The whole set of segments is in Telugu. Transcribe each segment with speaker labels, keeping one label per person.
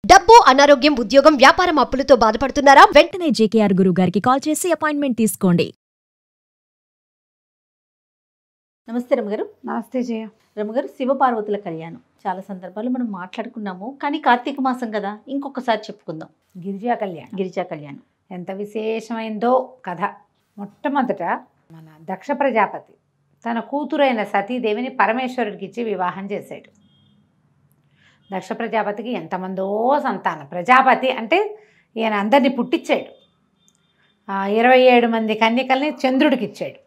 Speaker 1: డబ్బు, అనారోగ్యం, ఉద్యోగం, వ్యాపారం అప్పులతో బాధపడుతున్నారా?
Speaker 2: వెంటనే జేకేఆర్ గురువు గారికి కాల్ చేసి అపాయింట్మెంట్ తీసుకోండి.
Speaker 3: నమస్తే రమగారు.
Speaker 4: నమస్తే జయ.
Speaker 3: రమగారు, శివపార్వతుల కళ్యాణం చాలా సందర్భాలు మనం మాట్లాడుకున్నాము, కానీ కార్తీక మాసం కదా, ఇంకొకసారి చెప్పుకుందాం.
Speaker 4: గిరిజా కళ్యాణం ఎంత విశేషమైందో కథ. మొట్టమొదట మన దక్ష ప్రజాపతి తన కూతురైన సతీదేవిని పరమేశ్వరుడికి ఇచ్చి వివాహం చేశాడు. దక్ష ప్రజాపతికి ఎంతమందో సంతానం. ప్రజాపతి అంటే ఈయన అందరినీ పుట్టించాడు. 27 మంది కన్యకల్ని చంద్రుడికి ఇచ్చాడు.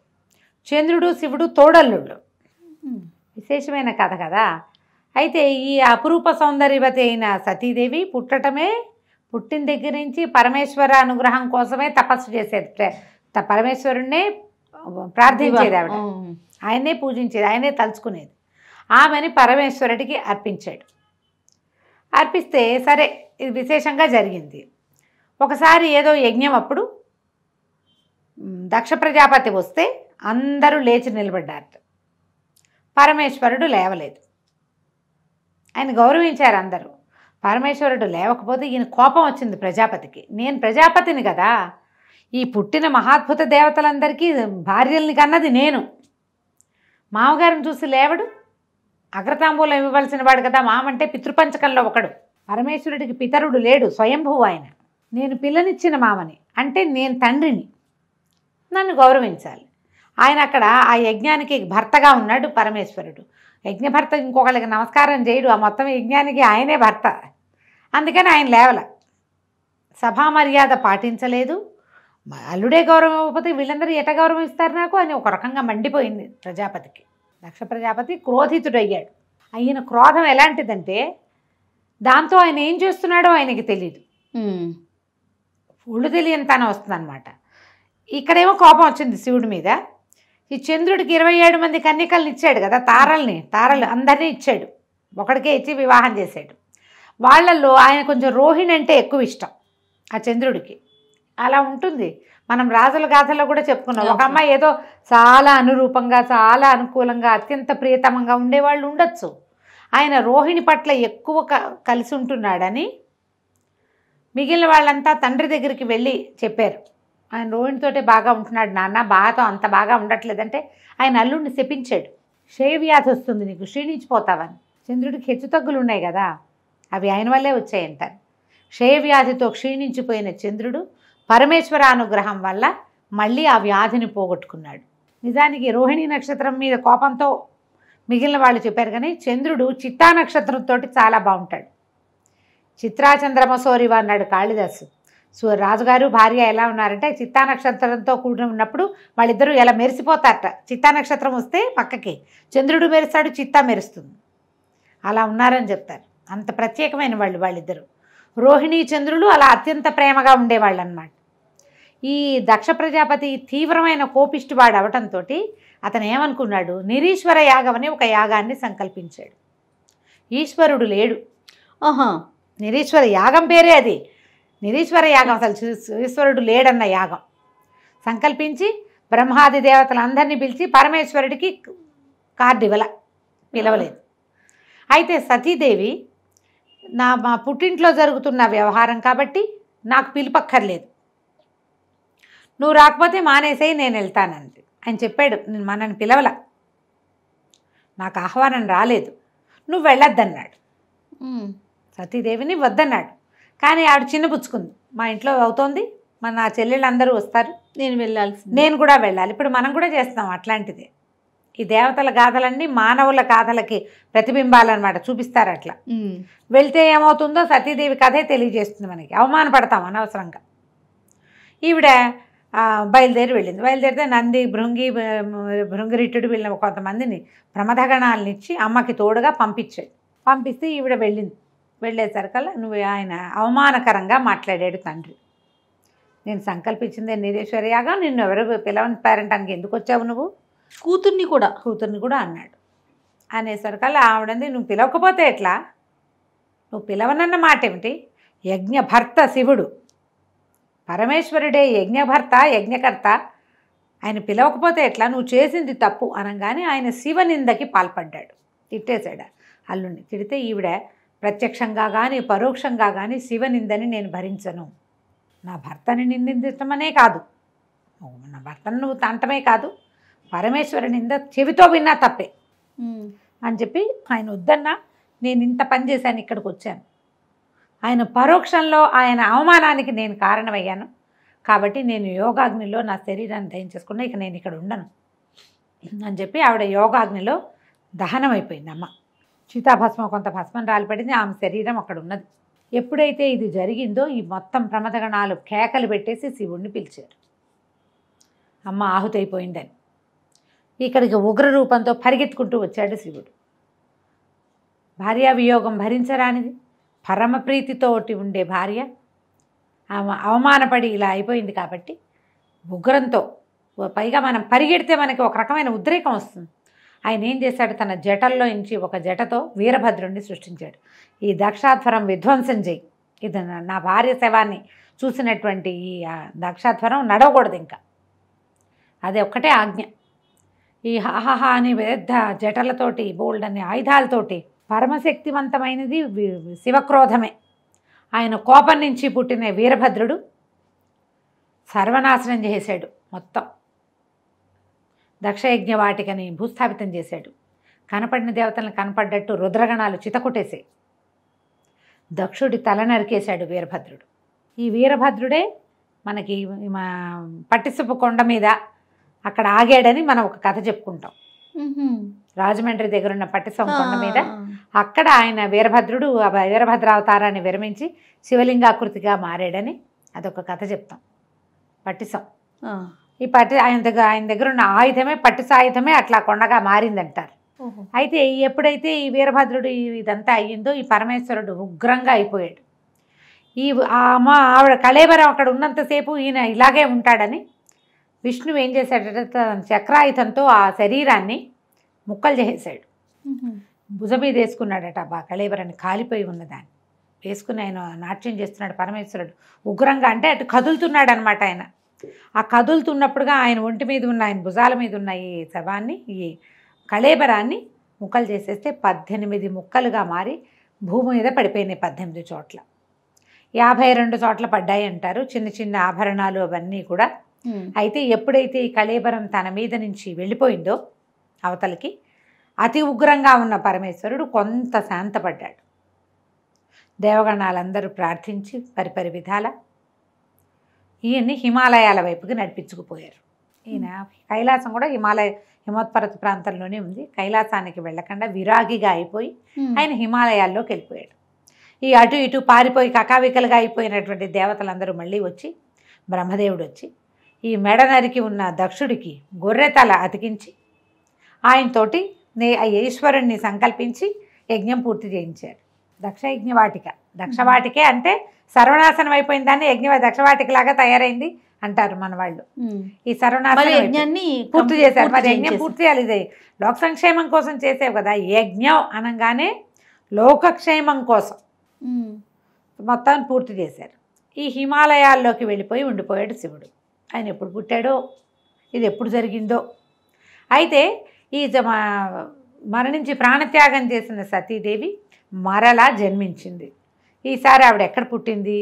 Speaker 4: చంద్రుడు శివుడు తోడల్లుళ్ళు. విశేషమైన కథ కదా. అయితే ఈ అపురూప సౌందర్యవతి అయిన సతీదేవి పుట్టిన దగ్గర నుంచి పరమేశ్వర అనుగ్రహం కోసమే తపస్సు చేసేది. పరమేశ్వరుణ్ణే ప్రార్థించేది ఆవిడ, ఆయన్నే పూజించేది, ఆయనే తలుచుకునేది. ఆమెని పరమేశ్వరుడికి అర్పించాడు. అర్పిస్తే సరే, ఇది విశేషంగా జరిగింది. ఒకసారి ఏదో యజ్ఞం అప్పుడు దక్ష ప్రజాపతి వస్తే అందరూ లేచి నిలబడ్డారు. పరమేశ్వరుడు లేవలేదు. ఆయన గౌరవించారు అందరూ. పరమేశ్వరుడు లేవకపోతే ఈయన కోపం వచ్చింది ప్రజాపతికి. నేను ప్రజాపతిని కదా, ఈ పుట్టిన మహాద్భుత దేవతలందరికీ భార్యల్ని కన్నది నేను. మామగారిని చూసి లేవడు, అగ్రతాంబూలం ఇవ్వవలసిన వాడు కదా. మామంటే పితృపంచకంలో ఒకడు. పరమేశ్వరుడికి పితరుడు లేడు, స్వయంభువు ఆయన. నేను పిల్లనిచ్చిన మామని, అంటే నేను తండ్రిని, నన్ను గౌరవించాలి. ఆయన అక్కడ ఆ యజ్ఞానికి భర్తగా ఉన్నాడు పరమేశ్వరుడు. యజ్ఞభర్త ఇంకొకళ్ళకి నమస్కారం చేయడు, ఆ మొత్తం యజ్ఞానికి ఆయనే భర్త. అందుకని ఆయన లేవల, సభా మర్యాద పాటించలేదు. అల్లుడే గౌరవం ఇవ్వకపోతే వీళ్ళందరూ ఎట గౌరవం ఇస్తారు నాకు అని ఒక రకంగా మండిపోయింది ప్రజాపతికి. దక్ష ప్రజాపతి క్రోధితుడయ్యాడు. ఆయన క్రోధం ఎలాంటిదంటే దాంతో ఆయన ఏం చేస్తున్నాడో ఆయనకి తెలియదు, ఒళ్ళు తెలియని తన వస్తుందన్నమాట. ఇక్కడేమో కోపం వచ్చింది శివుడి మీద. ఈ చంద్రుడికి 27 మంది కన్యకల్ని ఇచ్చాడు కదా, తారలు అందరినీ ఇచ్చాడు. ఒకడికే ఇచ్చి వివాహం చేశాడు. వాళ్ళల్లో ఆయన కొంచెం రోహిణి అంటే ఎక్కువ ఇష్టం ఆ చంద్రుడికి. అలా ఉంటుంది. మనం రాజుల గాథలో కూడా చెప్పుకున్నాం. ఒక అమ్మాయి ఏదో చాలా అనురూపంగా, చాలా అనుకూలంగా, అత్యంత ప్రియతమంగా ఉండేవాళ్ళు ఉండొచ్చు. ఆయన రోహిణి పట్ల ఎక్కువ కలిసి ఉంటున్నాడని మిగిలిన వాళ్ళంతా తండ్రి దగ్గరికి వెళ్ళి చెప్పారు. ఆయన రోహిణితోటే బాగా ఉంటున్నాడు నాన్న, బాగా అంత బాగా ఉండట్లేదంటే ఆయన అల్లుడిని శపించాడు. క్షయవ్యాధి వస్తుంది నీకు, క్షీణించిపోతావని. చంద్రుడికి హెచ్చుతగ్గులు ఉన్నాయి కదా, అవి ఆయన వల్లే వచ్చాయంటారు. క్షయవ్యాధితో క్షీణించిపోయిన చంద్రుడు పరమేశ్వర అనుగ్రహం వల్ల మళ్ళీ ఆ వ్యాధిని పోగొట్టుకున్నాడు. నిజానికి రోహిణి నక్షత్రం మీద కోపంతో మిగిలిన వాళ్ళు చెప్పారు, కానీ చంద్రుడు చిత్తా నక్షత్రంతో చాలా బాగుంటాడు. చిత్రాచంద్రమసోరివ అన్నాడు కాళిదాసు. రాజుగారు భార్య ఎలా ఉన్నారంటే చిత్తా నక్షత్రంతో కూడి ఉన్నప్పుడు వాళ్ళిద్దరూ ఎలా మెరిసిపోతారట. చిత్తా నక్షత్రం వస్తే పక్కకి చంద్రుడు మెరుస్తాడు, చిత్తా మెరుస్తుంది. అలా ఉన్నారని చెప్తారు. అంత ప్రత్యేకమైన వాళ్ళిద్దరూ. రోహిణి చంద్రులు అలా అత్యంత ప్రేమగా ఉండేవాళ్ళు అన్నమాట. ఈ దక్ష ప్రజాపతి తీవ్రమైన కోపిష్టివాడు అవటంతో అతను ఏమనుకున్నాడు, నిరీశ్వర యాగం అని ఒక యాగాన్ని సంకల్పించాడు. ఈశ్వరుడు లేడు. నిరీశ్వర యాగం పేరే అది, నిరీశ్వర యాగం. అసలు ఈశ్వరుడు లేడన్న యాగం సంకల్పించి బ్రహ్మాది దేవతలందరినీ పిలిచి పరమేశ్వరుడికి కార్డు పిలవలేదు. అయితే సతీదేవి మా పుట్టింట్లో జరుగుతున్న వ్యవహారం కాబట్టి నాకు పిలుపక్కర్లేదు, నువ్వు రాకపోతే మానేసేయి, నేను వెళ్తానంది. ఆయన చెప్పాడు, నేను మనని పిలవల, నాకు ఆహ్వానం రాలేదు, నువ్వు వెళ్ళొద్దన్నాడు. సతీదేవిని వద్దన్నాడు. కానీ ఆవిడ చిన్నపుచ్చుకుంది. మా ఇంట్లో అవుతోంది, నా చెల్లెళ్ళందరూ వస్తారు, నేను కూడా వెళ్ళాలి. ఇప్పుడు మనం కూడా చేస్తాం అట్లాంటిది. ఈ దేవతల గాథలన్నీ మానవుల గాథలకి ప్రతిబింబాలన్నమాట, చూపిస్తారు. అట్లా వెళ్తే ఏమవుతుందో సతీదేవి కథే తెలియజేస్తుంది మనకి. అవమానపడతాం అనవసరంగా. ఈవిడ బయలుదేరి వెళ్ళింది. బయలుదేరితే నంది, భృంగిరిట్టుడు వీళ్ళని కొంతమందిని ప్రమథగణాలను ఇచ్చి అమ్మకి తోడుగా పంపిస్తే ఈవిడ వెళ్ళింది. వెళ్ళేసరికల్లా ఆయన అవమానకరంగా మాట్లాడాడు తండ్రి. నేను సంకల్పించిందే నిరీశ్వర యాగం, నిన్ను ఎవరు పిలవని పేరంటానికి ఎందుకు వచ్చావు, నువ్వు కూతుర్ని కూడా అన్నాడు. అనేసరికల్లా ఆవిడంది, నువ్వు పిలవకపోతే ఎట్లా, నువ్వు పిలవనన్న మాట ఏమిటి, యజ్ఞభర్త శివుడు, పరమేశ్వరుడే యజ్ఞభర్త యజ్ఞకర్త, ఆయన పిలవకపోతే ఎట్లా, నువ్వు చేసింది తప్పు అనగానే ఆయన శివనిందకి పాల్పడ్డాడు. తిట్టేశాడు అల్లుడిని. తిడితే ఈవిడ ప్రత్యక్షంగా కానీ పరోక్షంగా కానీ శివనిందని నేను భరించను. నా భర్తని నిందించటమనే కాదు, నా భర్తను నువ్వు తంటమే కాదు, పరమేశ్వర నింద చెవితో విన్నా తప్పే అని చెప్పి ఆయన వద్దన్నా నేను ఇంత పని చేశాను, ఇక్కడికి వచ్చాను. ఆయన పరోక్షంలో ఆయన అవమానానికి నేను కారణమయ్యాను కాబట్టి నేను యోగాగ్నిలో నా శరీరాన్ని దహించేసుకున్నా, ఇక నేను ఇక్కడ ఉండను అని చెప్పి ఆవిడ యోగాగ్నిలో దహనం అయిపోయింది. అమ్మ చితాభస్మం కొంత భస్మం రాలిపడింది, ఆమె శరీరం అక్కడ ఉన్నది. ఎప్పుడైతే ఇది జరిగిందో ఈ మొత్తం ప్రమథగణాలు కేకలు పెట్టేసి శివుణ్ణి పిలిచారు, అమ్మ ఆహుతి అయిపోయిందని. ఇక్కడికి ఉగ్ర రూపంతో పరిగెత్తుకుంటూ వచ్చాడు శివుడు. భార్యా వియోగం భరించరానిది, పరమ ప్రీతితోటి ఉండే భార్య ఆమె అవమానపడి ఇలా అయిపోయింది కాబట్టి ఉగ్రంతో, పైగా మనం పరిగెడితే మనకి ఒక రకమైన ఉద్రేకం వస్తుంది. ఆయన ఏం చేశాడు, తన జటల్లో నుంచి ఒక జటతో వీరభద్రుడిని సృష్టించాడు. ఈ దక్షాధ్వరం విధ్వంసం చేయి, ఇది నా భార్య శవాన్ని చూసినటువంటి ఈ దక్షాధ్వరం నడవకూడదు ఇంకా, అదే ఒక్కటే ఆజ్ఞ. ఈ హాహా అని పెద్ద జటలతోటి బోల్డ్ అనే ఆయుధాలతోటి పరమశక్తివంతమైనది శివక్రోధమే. ఆయన కోపం నుంచి పుట్టిన వీరభద్రుడు సర్వనాశనం చేశాడు మొత్తం. దక్షయజ్ఞ వాటికని భూస్థాపితం చేశాడు. కనపడిన దేవతలను కనపడ్డట్టు రుద్రగణాలు చితకొట్టేసాయి. దక్షుడి తల నరికేశాడు వీరభద్రుడు. ఈ వీరభద్రుడే మనకి పట్టిసపు కొండ మీద అక్కడ ఆగాడని మనం ఒక కథ చెప్పుకుంటాం. రాజమండ్రి దగ్గర ఉన్న పట్టిసపు కొండ మీద అక్కడ ఆయన వీరభద్రుడు వీరభద్రావతారాన్ని విరమించి శివలింగాకృతిగా మారాడని అదొక కథ చెప్తాం. పట్టిసం ఈ ఆయన దగ్గర ఉన్న ఆయుధమే పట్టిసాయుధమే అట్లా కొండగా మారిందంటారు. అయితే ఎప్పుడైతే ఈ వీరభద్రుడు ఇదంతా అయ్యిందో ఈ పరమేశ్వరుడు ఉగ్రంగా అయిపోయాడు. ఆవిడ కళేబరం అక్కడ ఉన్నంతసేపు ఈయన ఇలాగే ఉంటాడని విష్ణువు ఏం చేశాడంటే తన చక్రాయుధంతో ఆ శరీరాన్ని ముక్కలు చేసేసాడు. భుజ మీద వేసుకున్నాడట కళేబరాన్ని, కాలిపోయి ఉన్నదాన్ని వేసుకుని ఆయన నాట్యం చేస్తున్నాడు పరమేశ్వరుడు ఉగ్రంగా. అంటే అటు కదులుతున్నాడు అనమాట ఆయన. ఆ కదులుతున్నప్పుడుగా ఆయన ఒంటి మీద ఉన్న, ఆయన భుజాల మీద ఉన్న ఈ శవాన్ని, ఈ కళేబరాన్ని ముక్కలు చేసేస్తే 18 ముక్కలుగా మారి భూమి మీద పడిపోయినాయి 18 చోట్ల. 52 చోట్ల పడ్డాయి అంటారు, చిన్న చిన్న ఆభరణాలు అవన్నీ కూడా. అయితే ఎప్పుడైతే ఈ కళేబరం తన మీద నుంచి వెళ్ళిపోయిందో అవతలకి, అతి ఉగ్రంగా ఉన్న పరమేశ్వరుడు కొంత శాంతపడ్డాడు. దేవగణాలందరూ ప్రార్థించి పరిపరి విధాల ఈయన్ని హిమాలయాల వైపుకి నడిపించుకుపోయారు. ఈయన కైలాసం కూడా హిమోత్పర్వత ప్రాంతంలోనే ఉంది. కైలాసానికి వెళ్ళకుండా విరాగిగా అయిపోయి ఆయన హిమాలయాల్లోకి వెళ్ళిపోయాడు. ఈ అటు ఇటు పారిపోయి కకావికలుగా అయిపోయినటువంటి దేవతలందరూ మళ్ళీ వచ్చి, బ్రహ్మదేవుడు వచ్చి ఈ మెడ నరికి ఉన్న దక్షుడికి గొర్రెతల అతికించి ఆయనతోటి ఈశ్వరుణ్ణి సంకల్పించి యజ్ఞం పూర్తి చేయించారు. దక్షయజ్ఞవాటిక, దక్షవాటికే అంటే సర్వనాశనం అయిపోయిన దాన్ని దక్షవాటికలాగా తయారైంది అంటారు మన వాళ్ళు. ఈ సర్వనాశనాన్ని పూర్తి చేశారు. మరి యజ్ఞం పూర్తి చేయాలి, ఇది లోక సంక్షేమం కోసం చేసేవి కదా. యజ్ఞం అనగానే లోకక్షేమం కోసం మొత్తాన్ని పూర్తి చేశారు. ఈ హిమాలయాల్లోకి వెళ్ళిపోయి ఉండిపోయాడు శివుడు. ఆయన ఎప్పుడు పుట్టాడో, ఇది ఎప్పుడు జరిగిందో. అయితే ఈ మరణించి ప్రాణత్యాగం చేసిన సతీదేవి మరలా జన్మించింది. ఈసారి ఆవిడ ఎక్కడ పుట్టింది?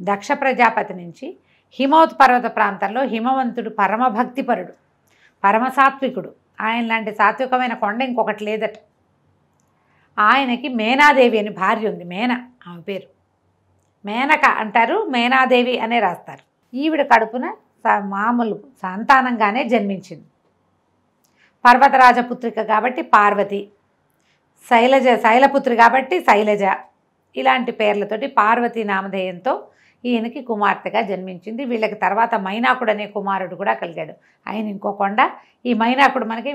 Speaker 4: దక్ష ప్రజాపతి నుంచి హిమోత్పర్వత ప్రాంతంలో హిమవంతుడు పరమభక్తిపరుడు, పరమసాత్వికుడు. ఆయన లాంటి సాత్వికమైన కొండ ఇంకొకటి లేదట. ఆయనకి మేనాదేవి అని భార్య ఉంది. ఆమె పేరు మేనక అంటారు, మేనాదేవి అనే రాస్తారు. ఈవిడ కడుపున మామూలు సంతానంగానే జన్మించింది. పర్వతరాజపుత్రిక కాబట్టి పార్వతి, శైలపుత్రి కాబట్టి శైలజ, ఇలాంటి పేర్లతోటి పార్వతీ నామధేయంతో ఈయనకి కుమార్తెగా జన్మించింది. వీళ్ళకి తర్వాత మైనాకుడు అనే కుమారుడు కూడా కలిగాడు. ఆయన ఇంకో కొండ. ఈ మైనాకుడు మనకి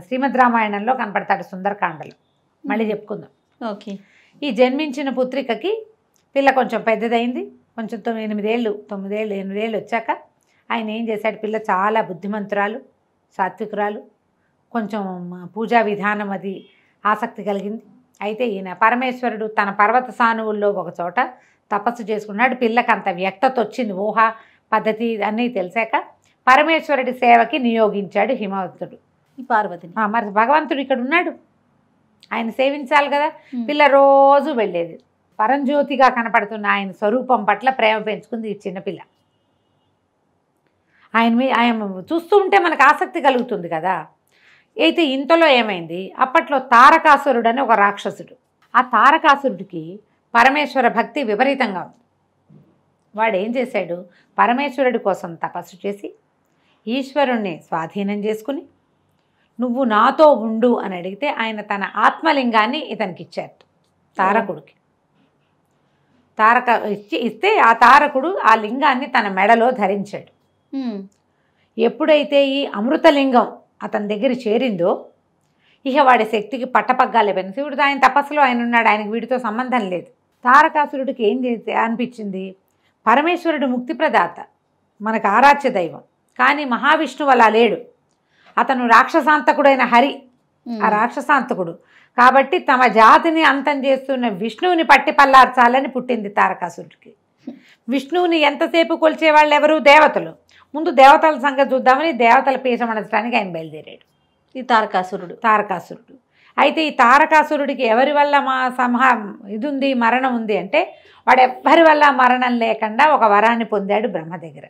Speaker 4: శ్రీమద్ రామాయణంలో కనపడతాడు, సుందరకాండలో. మళ్ళీ చెప్పుకుందాం.
Speaker 3: ఓకే.
Speaker 4: ఈ జన్మించిన పుత్రికకి పిల్ల కొంచెం పెద్దదైంది. కొంచెం 9 ఏళ్ళు వచ్చాక ఆయన ఏం చేశాడు, పిల్ల చాలా బుద్ధిమంతురాలు, సాత్వికురాలు, కొంచెం పూజా విధానం అది ఆసక్తి కలిగింది. అయితే ఈయన పరమేశ్వరుడు తన పర్వత సానువుల్లో ఒక చోట తపస్సు చేసుకున్నాడు. పిల్లకి అంత వ్యక్తత వచ్చింది, ఊహ పద్ధతి అన్నీ తెలిసాక పరమేశ్వరుడి సేవకి నియోగించాడు హిమవంతుడు ఈ పార్వతిని. మరి భగవంతుడు ఇక్కడ ఉన్నాడు, ఆయన సేవించాలి కదా. పిల్ల రోజు వెళ్ళేది. పరంజ్యోతిగా కనపడుతున్న ఆయన స్వరూపం పట్ల ప్రేమ పెంచుకుంది ఈ చిన్నపిల్ల. ఆయన చూస్తూ ఉంటే మనకు ఆసక్తి కలుగుతుంది కదా. అయితే ఇంతలో ఏమైంది, అప్పట్లో తారకాసురుడు అని ఒక రాక్షసుడు. ఆ తారకాసురుడికి పరమేశ్వర భక్తి విపరీతంగా ఉంది. వాడు ఏం చేశాడు, పరమేశ్వరుడి కోసం తపస్సు చేసి ఈశ్వరుణ్ణి స్వాధీనం చేసుకుని నువ్వు నాతో ఉండు అని అడిగితే ఆయన తన ఆత్మలింగాన్ని ఇతనికి ఇచ్చారు, తారకుడికి. ఇస్తే ఆ తారకుడు ఆ లింగాన్ని తన మెడలో ధరించాడు. ఎప్పుడైతే ఈ అమృతలింగం అతని దగ్గర చేరిందో ఇక వాడి శక్తికి పట్టపగ్గాలే పోయింది. శివుడు ఆయన తపస్సులో ఆయన ఉన్నాడు, ఆయనకి వీడితో సంబంధం లేదు. తారకాసురుడికి ఏం చేస్తే అనిపించింది, పరమేశ్వరుడు ముక్తి ప్రదాత, మనకు ఆరాధ్య దైవం. కానీ మహావిష్ణువు అలా లేడు. అతను రాక్షసాంతకుడైన హరి, ఆ రాక్షసాంతకుడు కాబట్టి తమ జాతిని అంతం చేస్తున్న విష్ణువుని పట్టి పల్లార్చాలని పుట్టింది తారకాసురుడికి. విష్ణువుని ఎంతసేపు కొలిచే వాళ్ళు ఎవరు, దేవతలు. ముందు దేవతల సంగతి చూద్దామని దేవతల పీఠమనచడానికి ఆయన బయలుదేరాడు
Speaker 3: ఈ తారకాసురుడు. అయితే ఈ తారకాసురుడికి
Speaker 4: ఎవరి వల్ల ఇది ఉంది, మరణం ఉంది అంటే వాడు ఎవ్వరి వల్ల మరణం లేకుండా ఒక వరాన్ని పొందాడు బ్రహ్మ దగ్గర.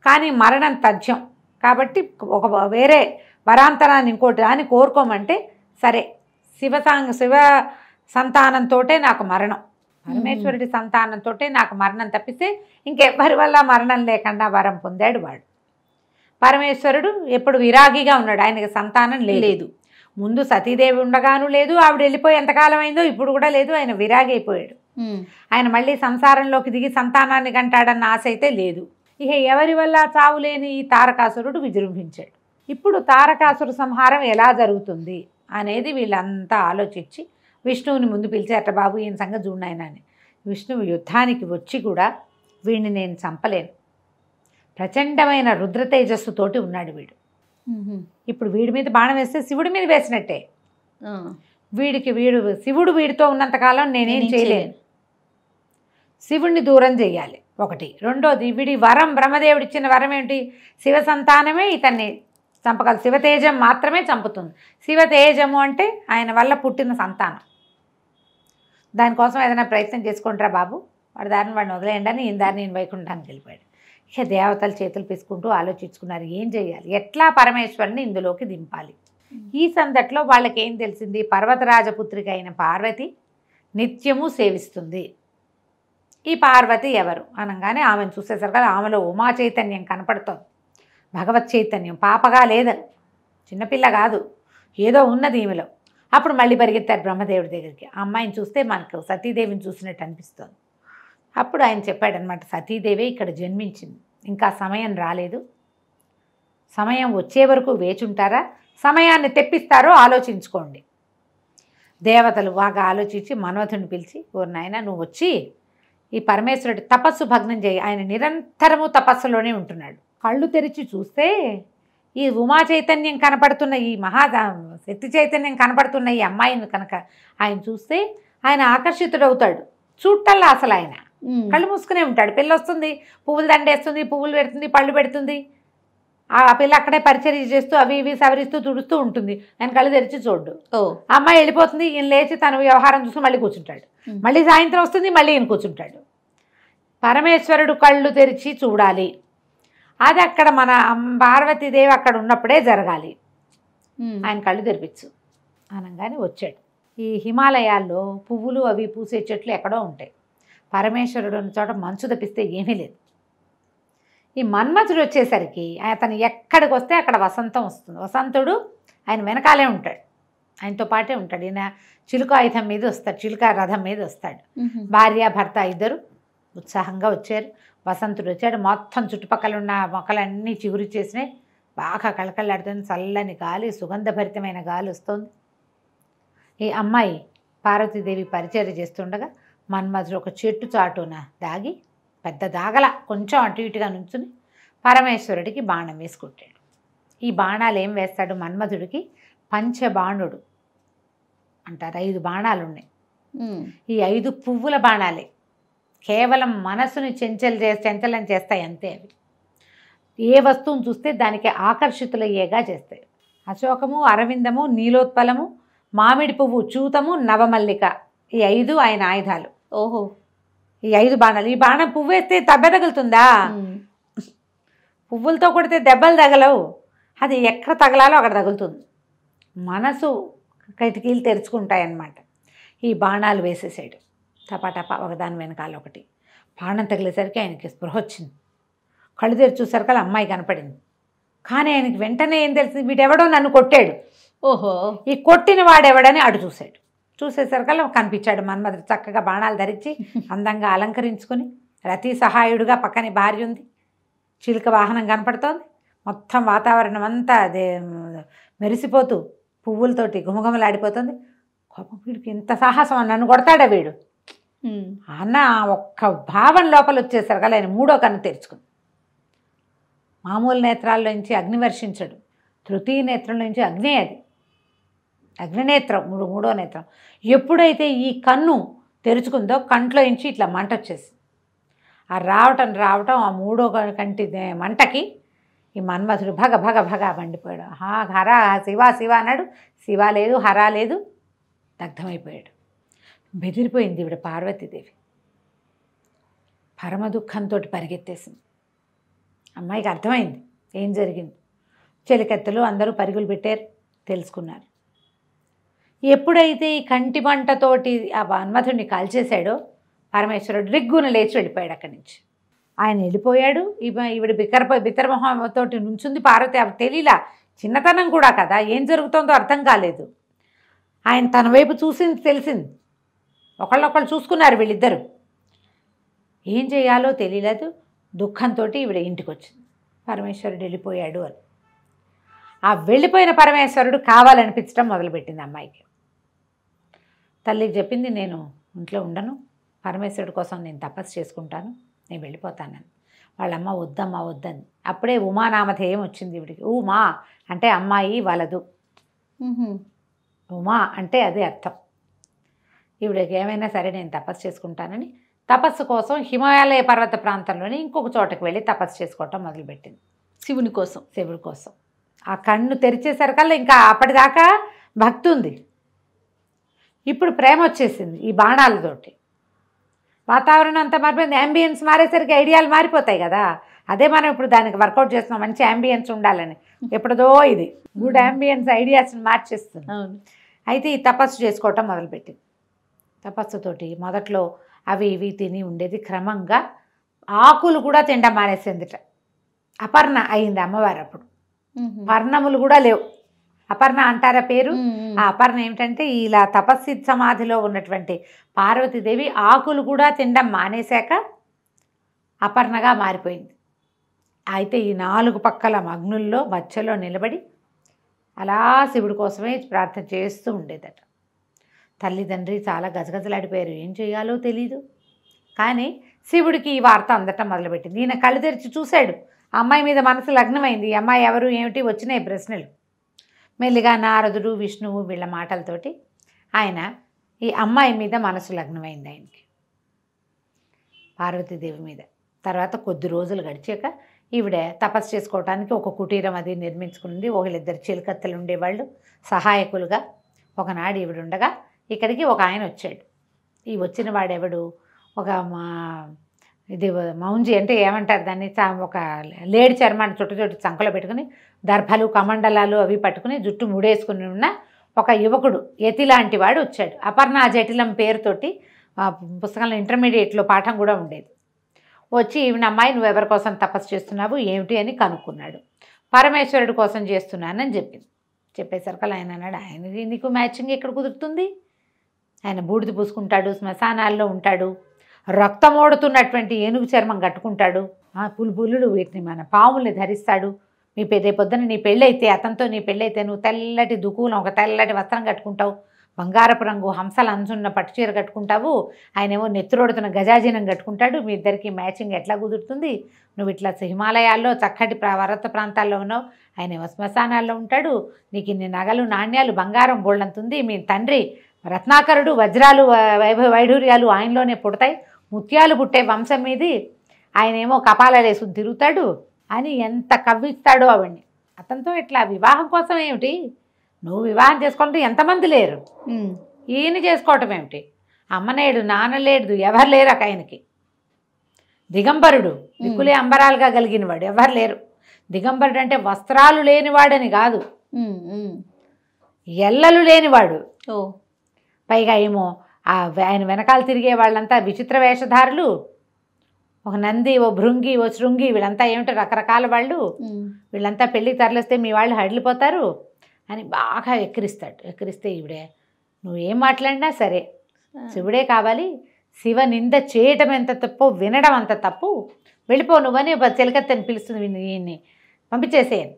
Speaker 4: కానీ మరణం తథ్యం కాబట్టి ఒక వేరే వరాంతరాన్ని ఇంకోటి అని కోరుకోమంటే సరే శివ సంతానంతో నాకు మరణం, పరమేశ్వరుడి సంతానంతో నాకు మరణం తప్పిస్తే ఇంకెవ్వరి వల్ల మరణం లేకుండా వరం పొందాడు వాడు. పరమేశ్వరుడు ఎప్పుడు విరాగిగా ఉన్నాడు, ఆయనకి సంతానం లేదు. ముందు సతీదేవి ఉండగాను లేదు, ఆవిడ వెళ్ళిపోయి ఎంతకాలం అయిందో ఇప్పుడు కూడా లేదు. ఆయన విరాగి అయిపోయాడు. ఆయన మళ్ళీ సంసారంలోకి దిగి సంతానాన్ని కంటాడన్న ఆశ అయితే లేదు. ఇక ఎవరి వల్ల చావులేని ఈ తారకాసురుడు విజృంభించాడు. ఇప్పుడు తారకాసుర సంహారం ఎలా జరుగుతుంది అనేది వీళ్ళంతా ఆలోచించి విష్ణువుని ముందు పిలిచారట. బాబు ఈయన సంగతి చూడనాయన అని. విష్ణువు యుద్ధానికి వచ్చి కూడా వీడిని నేను చంపలేను, ప్రచండమైన రుద్ర తేజస్సుతోటి ఉన్నాడు వీడు. ఇప్పుడు వీడి మీద బాణం వేస్తే శివుడి మీద వేసినట్టే. శివుడు వీడితో ఉన్నంతకాలం నేనేం చేయలేను, శివుడిని దూరం చేయాలి ఒకటి. రెండోది వీడి వరం, బ్రహ్మదేవుడు ఇచ్చిన వరం ఏంటి, శివ సంతానమే ఇతన్ని చంపగలదు, శివతేజం మాత్రమే చంపుతుంది. శివతేజము అంటే ఆయన వల్ల పుట్టిన సంతానం. దానికోసం ఏదైనా ప్రయత్నం చేసుకుంటారా బాబు, వాడి దారిని వాడిని వదిలేయండి అని ఈయన దారిని నేను వైకుంఠానికి వెళ్ళిపోయాడు. ఇక దేవతలు చేతులు పీసుకుంటూ ఆలోచించుకున్నారు ఏం చేయాలి, ఎట్లా పరమేశ్వరుని ఇందులోకి దింపాలి. ఈ సందట్లో వాళ్ళకి ఏం తెలిసింది, పర్వతరాజపుత్రిక అయిన పార్వతి నిత్యము సేవిస్తుంది. ఈ పార్వతి ఎవరు అనగానే ఆమెను చూసేసరికి ఆమెలో ఉమా చైతన్యం కనపడుతోంది, భగవత్ చైతన్యం. పాపగా లేదని, చిన్నపిల్ల కాదు, ఏదో ఉన్నది ఈమెలో. అప్పుడు మళ్ళీ పరిగెత్తారు బ్రహ్మదేవుడి దగ్గరికి. ఆ అమ్మాయిని చూస్తే మనకు సతీదేవిని చూసినట్టు అనిపిస్తుంది. అప్పుడు ఆయన చెప్పాడనమాట, సతీదేవి ఇక్కడ జన్మించింది, ఇంకా సమయం రాలేదు, సమయం వచ్చే వరకు వేచుంటారా, సమయాన్ని తెప్పిస్తారో ఆలోచించుకోండి. దేవతలు బాగా ఆలోచించి మన్మథుని పిలిచి, ఓ నాయన నువ్వు వచ్చి ఈ పరమేశ్వరుడి తపస్సు భగ్నం చేయి. ఆయన నిరంతరము తపస్సులోనే ఉంటున్నాడు. కళ్ళు తెరిచి చూస్తే ఈ ఉమా చైతన్యం కనపడుతున్న, ఈ శక్తి చైతన్యం కనపడుతున్న ఈ అమ్మాయిని కనుక ఆయన చూస్తే ఆయన ఆకర్షితుడవుతాడు. చూడటల్లా అసలు ఆయన కళ్ళు మూసుకునే ఉంటాడు. పిల్ల వస్తుంది, పువ్వులు దండేస్తుంది, పువ్వులు పెడుతుంది, పళ్ళు పెడుతుంది. ఆ పిల్ల అక్కడే పరిచర్య చేస్తూ అవి ఇవి సవరిస్తూ తుడుస్తూ ఉంటుంది. ఆయన కళ్ళు తెరిచి చూడ్డు. అమ్మాయి వెళ్ళిపోతుంది, ఈయన లేచి తన వ్యవహారం చూసుకుని మళ్ళీ కూర్చుంటాడు. మళ్ళీ సాయంత్రం వస్తుంది, మళ్ళీ ఈయన కూర్చుంటాడు. పరమేశ్వరుడు కళ్ళు తెరిచి చూడాలి, అది అక్కడ మన పార్వతీదేవి అక్కడ ఉన్నప్పుడే జరగాలి. ఆయన కళ్ళు తెరిపించు అనగానే వచ్చాడు. ఈ హిమాలయాల్లో పువ్వులు అవి పూసే చెట్లు ఎక్కడో ఉంటాయి. పరమేశ్వరుడు ఉన్న చోట మంచు తప్పిస్తే ఏమీ లేదు. ఈ మన్మథుడు వచ్చేసరికి అతను ఎక్కడికి వస్తే అక్కడ వసంతం వస్తుంది. వసంతుడు ఆయన వెనకాలే ఉంటాడు, ఆయనతో పాటే ఉంటాడు. ఈయన చిలుక ఆయుధం మీద వస్తాడు, చిలుక రథం మీద వస్తాడు. భార్య భర్త ఇద్దరు ఉత్సాహంగా వచ్చారు. వసంతుడు వచ్చాడు. మొత్తం చుట్టుపక్కల ఉన్న మొక్కలన్నీ చిగురు చేసినాయి, బాగా కళకళలాడుతుంది. చల్లని గాలి, సుగంధభరితమైన గాలి వస్తుంది. ఈ అమ్మాయి పార్వతీదేవి పరిచర్య చేస్తుండగా మన్మథుడు ఒక చెట్టు చాటున దాగి, పెద్ద దాగల కొంచెం అటు ఇటుగా నుంచుని పరమేశ్వరుడికి బాణం వేసుకుంటాడు. ఈ బాణాలు ఏం వేస్తాడు మన్మథుడికి, పంచబాణుడు అంటారు. 5 బాణాలు ఉన్నాయి. ఈ 5 పువ్వుల బాణాలే, కేవలం మనసుని చంచలం చేస్తాయి అంతే. అవి ఏ వస్తువును చూస్తే దానికి ఆకర్షితులయ్యేగా చేస్తాయి. అశోకము, అరవిందము, నీలోత్పలము, మామిడి పువ్వు, చూతము, నవమల్లిక, ఈ 5 ఆయన ఆయుధాలు.
Speaker 3: ఓహో,
Speaker 4: ఈ 5 బాణాలు. ఈ బాణం పువ్వు వేస్తే దెబ్బ తగులుతుందా? పువ్వులతో కొడితే దెబ్బలు తగలవు. అది ఎక్కడ తగలాలో అక్కడ తగులుతుంది. మనసు కిటికీలు తెరుచుకుంటాయన్నమాట. ఈ బాణాలు వేసేసాడు టపాటపా, ఒకదాని వెనకాల ఒకటి. బాణం తగిలేసరికి ఆయనకి స్పృహ వచ్చింది. కళ్ళు తెరిచి చూసరికి అమ్మాయి కనపడింది. కానీ ఆయనకి వెంటనే ఏం తెలిసింది, వీడెవడో నన్ను కొట్టాడు.
Speaker 3: ఓహో,
Speaker 4: ఈ కొట్టిన వాడెవడని అటు చూశాడు. చూసేసరికల్లా కనిపించాడు మన్మధుడు. చక్కగా బాణాలు ధరించి అందంగా అలంకరించుకొని రతి సహాయుడుగా పక్కనే భార్య ఉంది. చిలుక వాహనం కనపడుతోంది. మొత్తం వాతావరణం అంతా అదే మెరిసిపోతూ పువ్వులతోటి గుమగుమలాడిపోతుంది. కోపం, వీడికి ఇంత సాహసం, నన్ను కొడతాడా వీడు అన్న ఒక్క భావం లోపల వచ్చేసరికల్లా ఆయన 3వ కన్ను తెరుచుకుంది. మామూలు నేత్రాల్లోంచి అగ్ని వర్షించడు, తృతీయ నేత్రంలోంచి అగ్నే, అది అగ్నినేత్రం, 3వ నేత్రం. ఎప్పుడైతే ఈ కన్ను తెరుచుకుందో కంట్లో నుంచి ఇట్లా మంట వచ్చేసింది. ఆ రావటం ఆ 3వ కంటి మంటకి ఈ మన్మధుడు భగ భగ భగ మండిపోయాడు. హర శివ శివ అన్నాడు. శివ లేదు, హర లేదు, దగ్ధమైపోయాడు. బెదిరిపోయింది ఈవిడ పార్వతీదేవి. పరమ దుఃఖంతో పరిగెత్తేసింది. అమ్మాయికి అర్థమైంది ఏం జరిగింది. చెలికత్తెలు అందరూ పరుగులు పెట్టారు, తెలుసుకున్నారు. ఎప్పుడైతే ఈ కంటి మంటతోటి ఆ మన్మధుడిని కాల్చేశాడో పరమేశ్వరుడు రిగ్గున లేచి వెళ్ళిపోయాడు అక్కడి నుంచి. ఆయన వెళ్ళిపోయాడు. ఈవిడ బిత్తరమొహంతోటి నుంచుంది పార్వతి. అవి తెలియలా, చిన్నతనం కూడా కదా, ఏం జరుగుతుందో అర్థం కాలేదు. ఆయన తన వైపు చూసింది, తెలిసింది. ఒకళ్ళొకళ్ళు చూసుకున్నారు వీళ్ళిద్దరూ. ఏం చేయాలో తెలియలేదు. దుఃఖంతో ఈవిడ ఇంటికి వచ్చింది. పరమేశ్వరుడు వెళ్ళిపోయాడు అని. ఆ వెళ్ళిపోయిన పరమేశ్వరుడు కావాలనిపించడం మొదలుపెట్టింది అమ్మాయికి. తల్లికి చెప్పింది, నేను ఇంట్లో ఉండను, పరమేశ్వరుడి కోసం నేను తపస్సు చేసుకుంటాను, నేను వెళ్ళిపోతానని. వాళ్ళమ్మ వద్దమ్మా వద్దని. అప్పుడే ఉమానామధేయం వచ్చింది ఈవిడికి. ఉమా అంటే అమ్మాయి వలదు, ఉమా అంటే అదే అర్థం. ఈవిడికి ఏమైనా సరే నేను తపస్సు చేసుకుంటానని తపస్సు కోసం హిమాలయ పర్వత ప్రాంతంలోని ఇంకొక చోటకి వెళ్ళి తపస్సు చేసుకోవటం మొదలుపెట్టింది. శివుడి కోసం. ఆ కన్ను తెరిచేసరికల్లా ఇంకా అప్పటిదాకా భక్తి ఉంది, ఇప్పుడు ప్రేమ వచ్చేసింది. ఈ బాణాలతోటి వాతావరణం అంతా మారిపోయింది. యాంబియన్స్ మారేసరికి ఐడియాలు మారిపోతాయి కదా. అదే మనం ఇప్పుడు దానికి వర్కౌట్ చేస్తున్నాం, మంచి యాంబియన్స్ ఉండాలని. ఎప్పుడుదో ఇది గుడ్ యాంబియన్స్ ఐడియాస్ని మార్చేస్తుంది. అయితే ఈ తపస్సు చేసుకోవటం మొదలుపెట్టింది. తపస్సుతోటి మొదట్లో అవి ఇవి తిని ఉండేది. క్రమంగా ఆకులు కూడా తినడం మానేసిందిట. అపర్ణ అయింది అమ్మవారు. అప్పుడు పర్ణములు కూడా లేవు. అపర్ణ అంటారా పేరు? ఆ అపర్ణ ఏమిటంటే ఇలా తపస్సి సమాధిలో ఉన్నటువంటి పార్వతీదేవి ఆకులు కూడా తినడం మానేశాక అపర్ణగా మారిపోయింది. అయితే ఈ 4 పక్కల అగ్నుల్లో మధ్యలో నిలబడి అలా శివుడి కోసమే ప్రార్థన చేస్తూ ఉండేదట. తల్లిదండ్రి చాలా గజగజలాడిపోయారు, ఏం చేయాలో తెలీదు. కానీ శివుడికి ఈ వార్త అందటం మొదలుపెట్టింది. ఈయన కళ్ళు తెరిచి చూశాడు. అమ్మాయి మీద మనసు లగ్నమైంది. ఈ అమ్మాయి ఎవరు ఏమిటి వచ్చినాయి ప్రశ్నలు. మెల్లిగా నారదుడు, విష్ణువు వీళ్ళ మాటలతోటి ఆయన ఈ అమ్మాయి మీద మనసు లగ్నమైంది ఆయనకి, పార్వతీదేవి మీద. తర్వాత కొద్ది రోజులు గడిచాక ఈవిడ తపస్సు చేసుకోవడానికి ఒక కుటీరం అది నిర్మించుకుంది. ఒకళ్ళిద్దరు చిలుకత్తెలు ఉండేవాళ్ళు సహాయకులుగా. ఒకనాడు ఈవిడ ఉండగా ఇక్కడికి ఒక ఆయన వచ్చాడు. ఈ వచ్చిన వాడెవడు, ఒక ఇది మౌంజి అంటే ఏమంటారు దాన్ని, ఒక లేడి చర్మాన్ని చుట్టు చంకలో పెట్టుకుని దర్భలు కమండలాలు అవి పట్టుకుని జుట్టు ముడేసుకుని ఉన్న ఒక యువకుడు, యతి లాంటి వాడు వచ్చాడు. అపర్ణ జటిలం పేరుతోటి పుస్తకంలో ఇంటర్మీడియట్లో పాఠం కూడా ఉండేది. వచ్చి ఈవిడ అమ్మాయి నువ్వు ఎవరి కోసం తపస్సు చేస్తున్నావు ఏమిటి అని కనుక్కున్నాడు. పరమేశ్వరుడి కోసం చేస్తున్నానని చెప్పింది. చెప్పేసరికి ఆయన అన్నాడు, ఆయనది నీకు మ్యాచింగ్ ఎక్కడ కుదురుతుంది? ఆయన బూడిద పూసుకుంటాడు, శ్మశానాల్లో ఉంటాడు, రక్తమోడుతున్నటువంటి ఏనుగు చర్మం కట్టుకుంటాడు, పులులు వీటిని మన పాముల్ని ధరిస్తాడు. మీ పొద్దున నీ పెళ్ళైతే, అతనితో నీ పెళ్ళైతే నువ్వు తెల్లటి దుకులం ఒక తెల్లటి వస్త్రం కట్టుకుంటావు, బంగారపు రంగు హంసలు అంచున్న పట్టుచీర కట్టుకుంటావు, ఆయనేమో నెత్తురోడుతున్న గజాజీనం కట్టుకుంటాడు. మీ ఇద్దరికి మ్యాచింగ్ ఎట్లా కుదురుతుంది? నువ్వు ఇట్లా హిమాలయాల్లో చక్కటి పర్వత ప్రాంతాల్లో ఉన్నావు, ఆయనేమో శ్మశానాల్లో ఉంటాడు, నీకు ఇన్ని నగలు నాణ్యాలు బంగారం బోళ్ళంతుంది, మీ తండ్రి రత్నాకరుడు, వజ్రాలు వైఢూర్యాలు ఆయనలోనే పుడతాయి, ముత్యాలు పుట్టే వంశం మీది, ఆయనేమో కపాలాలు వేసుకుని తిరుగుతాడు అని ఎంత కవ్విస్తాడో ఆవిడ్ని. అతనితో ఇట్లా వివాహం కోసం ఏమిటి, నువ్వు వివాహం చేసుకోవాలంటే ఎంతమంది లేరు, ఈయన చేసుకోవటం ఏమిటి? అమ్మ లేడు, నాన్న లేడు, ఎవరు లేరు ఆయనకి. దిగంబరుడు, దిక్కులే అంబరాలుగా కలిగిన వాడు, ఎవరు లేరు. దిగంబరుడు అంటే వస్త్రాలు లేనివాడని కాదు, ఎల్లలు లేనివాడు. పైగా ఏమో ఆయన వెనకాల తిరిగే వాళ్ళంతా విచిత్ర వేషధారులు, ఒక నంది, ఓ భృంగి, ఓ శృంగి, వీళ్ళంతా ఏమిటో రకరకాల వాళ్ళు, వీళ్ళంతా పెళ్ళికి తరలిస్తే మీ వాళ్ళు హడిలిపోతారు అని బాగా ఎక్కిరిస్తాడు. ఎక్కిరిస్తే ఈవిడే నువ్వేం మాట్లాడినా సరే శివుడే కావాలి, శివ నింద చేయటం ఎంత తప్పు, వినడం అంత తప్పు, వెళ్ళిపో నువ్వని చెలికత్తని పిలుస్తుంది ఈయన్ని, పంపించేసేయను.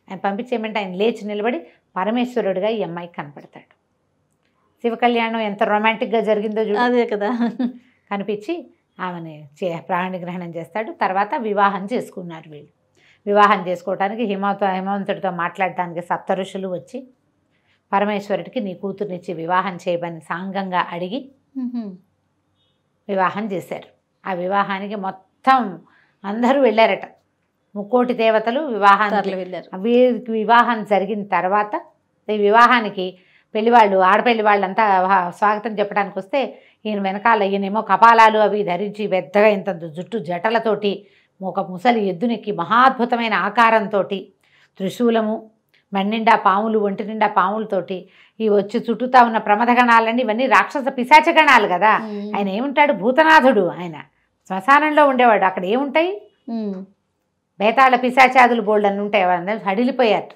Speaker 4: ఆయన పంపించేయమంటే ఆయన లేచి నిలబడి పరమేశ్వరుడిగా ఈ అమ్మాయికి కనపడతాడు. శివ కళ్యాణం ఎంత రొమాంటిక్గా జరిగిందో చూడు.
Speaker 3: అదే కదా.
Speaker 4: కనిపించి ఆమెని ప్రాణి గ్రహణం చేస్తాడు. తర్వాత వివాహం చేసుకున్నారు వీళ్ళు. వివాహం చేసుకోవడానికి హిమవంతుడితో మాట్లాడటానికి సప్త ఋషులు వచ్చి పరమేశ్వరుడికి నీ కూతుర్నిచ్చి వివాహం చేయమని సాంగంగా అడిగి వివాహం చేశారు. ఆ వివాహానికి మొత్తం అందరూ వెళ్ళారట, 3 కోటి దేవతలు వివాహానికి వెళ్ళారు. వీరికి వివాహం జరిగిన తర్వాత ఈ వివాహానికి పెళ్లివాళ్ళు, ఆడపెళ్లి వాళ్ళంతా స్వాగతం చెప్పడానికి వస్తే ఈయన వెనకాల ఈయనేమో కపాలాలు అవి ధరించి పెద్దగా ఇంత జుట్టు జటలతోటి ఒక ముసలి ఎద్దునెక్కి మహాద్భుతమైన ఆకారంతో త్రిశూలము, మన్నిండా పాములు, ఒంటి నిండా పాములతోటి ఈ వచ్చి చుట్టూతా ఉన్న ప్రమథగణాలన్నీ ఇవన్నీ రాక్షస పిశాచగణాలు కదా. ఆయన ఏముంటాడు? భూతనాథుడు. ఆయన శ్మశానంలో ఉండేవాడు. అక్కడ ఏముంటాయి? బేతాళ పిశాచాదులు బోల్డ్ అని ఉంటాయి. అందరూ హడిలిపోయారు.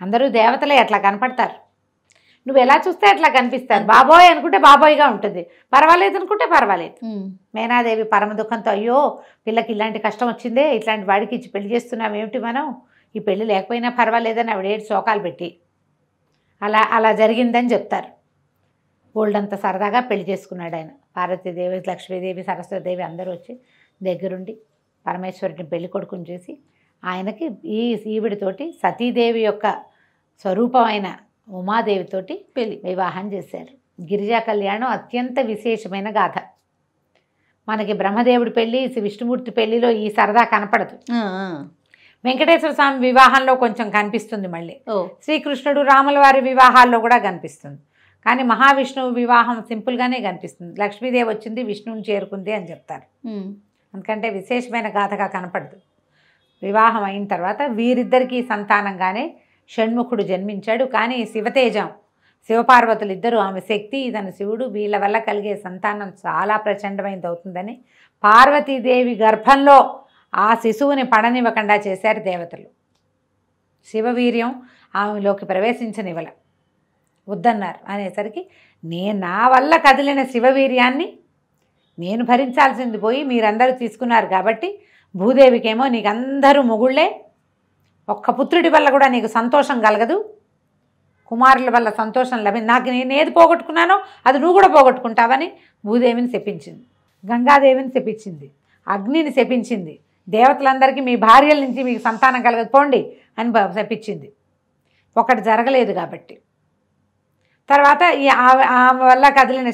Speaker 4: అందరూ దేవతలే అట్లా కనపడతారు. నువ్వు ఎలా చూస్తే అట్లా కనిపిస్తారు. బాబోయ్ అనుకుంటే బాబోయ్గా ఉంటుంది, పర్వాలేదు అనుకుంటే పర్వాలేదు. మేనాదేవి పరమ దుఃఖంతో అయ్యో పిల్లకి ఇలాంటి కష్టం వచ్చిందే, ఇట్లాంటి వాడికి ఇచ్చి పెళ్లి చేస్తున్నాం ఏమిటి మనం, ఈ పెళ్ళి లేకపోయినా పర్వాలేదని ఆవిడ 7 శోకాలు పెట్టి అలా జరిగిందని చెప్తారు. బోల్డంత సరదాగా పెళ్లి చేసుకున్నాడు ఆయన. పార్వతీదేవి, లక్ష్మీదేవి, సరస్వతీదేవి అందరూ వచ్చి దగ్గరుండి పరమేశ్వరుడిని పెళ్లి కొడుకుని చేసి ఆయనకి ఈవిడితోటి సతీదేవి యొక్క స్వరూపమైన ఉమాదేవితోటి వివాహం చేశారు. గిరిజా కళ్యాణం అత్యంత విశేషమైన గాథ. మనకి బ్రహ్మదేవుడి పెళ్ళి, విష్ణుమూర్తి పెళ్లిలో ఈ సరదా కనపడదు. వెంకటేశ్వర స్వామి వివాహంలో కొంచెం కనిపిస్తుంది, మళ్ళీ శ్రీకృష్ణుడు రాముల వారి వివాహాల్లో కూడా కనిపిస్తుంది. కానీ మహావిష్ణువు వివాహం సింపుల్గానే కనిపిస్తుంది. లక్ష్మీదేవి వచ్చింది, విష్ణువుని చేరుకుంది అని చెప్తారు. ఎందుకంటే విశేషమైన గాథగా కనపడదు. వివాహం అయిన తర్వాత వీరిద్దరికీ సంతానంగానే షణ్ముఖుడు జన్మించాడు. కానీ శివతేజం, శివపార్వతులు ఇద్దరు, ఆమె శక్తి, ఇతను శివుడు, వీళ్ళ వల్ల కలిగే సంతానం చాలా ప్రచండమైనది అవుతుందని పార్వతీదేవి గర్భంలో ఆ శిశువుని పడనివ్వకుండా చేశారు దేవతలు. శివవీర్యం ఆమెలోకి ప్రవేశించనివ్వల, వద్దన్నారు. అనేసరికి నా వల్ల కదిలిన శివవీర్యాన్ని నేను భరించాల్సింది పోయి మీరందరూ తీసుకున్నారు కాబట్టి భూదేవికేమో నీకు అందరూ మొగుళ్ళే, ఒక్క పుత్రుడి వల్ల కూడా నీకు సంతోషం కలగదు, కుమారుల వల్ల సంతోషం నాకు నేను ఏది పోగొట్టుకున్నానో అది నువ్వు కూడా పోగొట్టుకుంటావని భూదేవిని శపించింది, గంగాదేవిని శపించింది, అగ్నిని శపించింది, దేవతలందరికీ మీ భార్యల నుంచి మీకు సంతానం కలగదు పోండి అని శపించింది. ఒకటి జరగలేదు కాబట్టి తర్వాత ఆమె వల్ల కదిలిన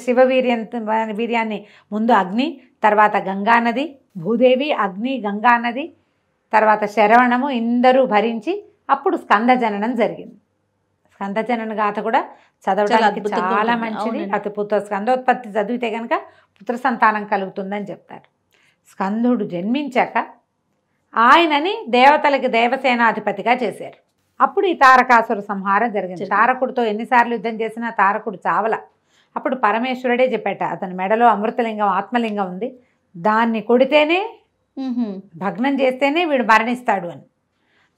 Speaker 4: వీర్యాన్ని ముందు అగ్ని, తర్వాత గంగానది, భూదేవి, అగ్ని, గంగానది, తర్వాత శరవణము ఇందరూ భరించి అప్పుడు స్కందజననం జరిగింది. స్కందజనన గాథ కూడా చదవడానికి చాలా మంచిది. అతి స్కందోత్పత్తి చదివితే కనుక పుత్ర సంతానం కలుగుతుందని చెప్తారు. స్కందుడు జన్మించాక ఆయనని దేవతలకి దేవసేనాధిపతిగా చేశారు. అప్పుడు ఈ తారకాసుర సంహారం జరిగింది. తారకుడితో ఎన్నిసార్లు యుద్ధం చేసినా తారకుడు చావల. అప్పుడు పరమేశ్వరుడే చెప్పాట, అతని మెడలో అమృతలింగం, ఆత్మలింగం ఉంది, దాన్ని కొడితేనే, భగ్నం చేస్తేనే వీడు మరణిస్తాడు అని.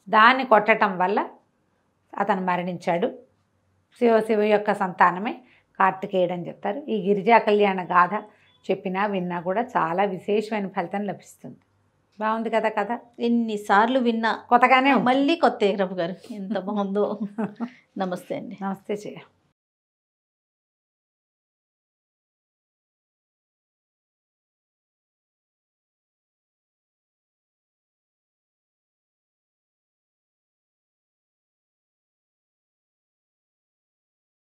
Speaker 4: దాన్ని కొట్టడం వల్ల అతను మరణించాడు. శివ యొక్క సంతానమే కార్తికేయుడు అని చెప్తారు. ఈ గిరిజా కళ్యాణ గాథ చెప్పినా విన్నా కూడా చాలా విశేషమైన ఫలితం లభిస్తుంది. బాగుంది కదా కథ.
Speaker 3: ఎన్నిసార్లు విన్నా
Speaker 4: కొత్తగానే
Speaker 3: మళ్ళీ కొత్త రఘు గారు ఎంత బాగుందో. నమస్తే అండి.
Speaker 4: నమస్తే చెయ్య.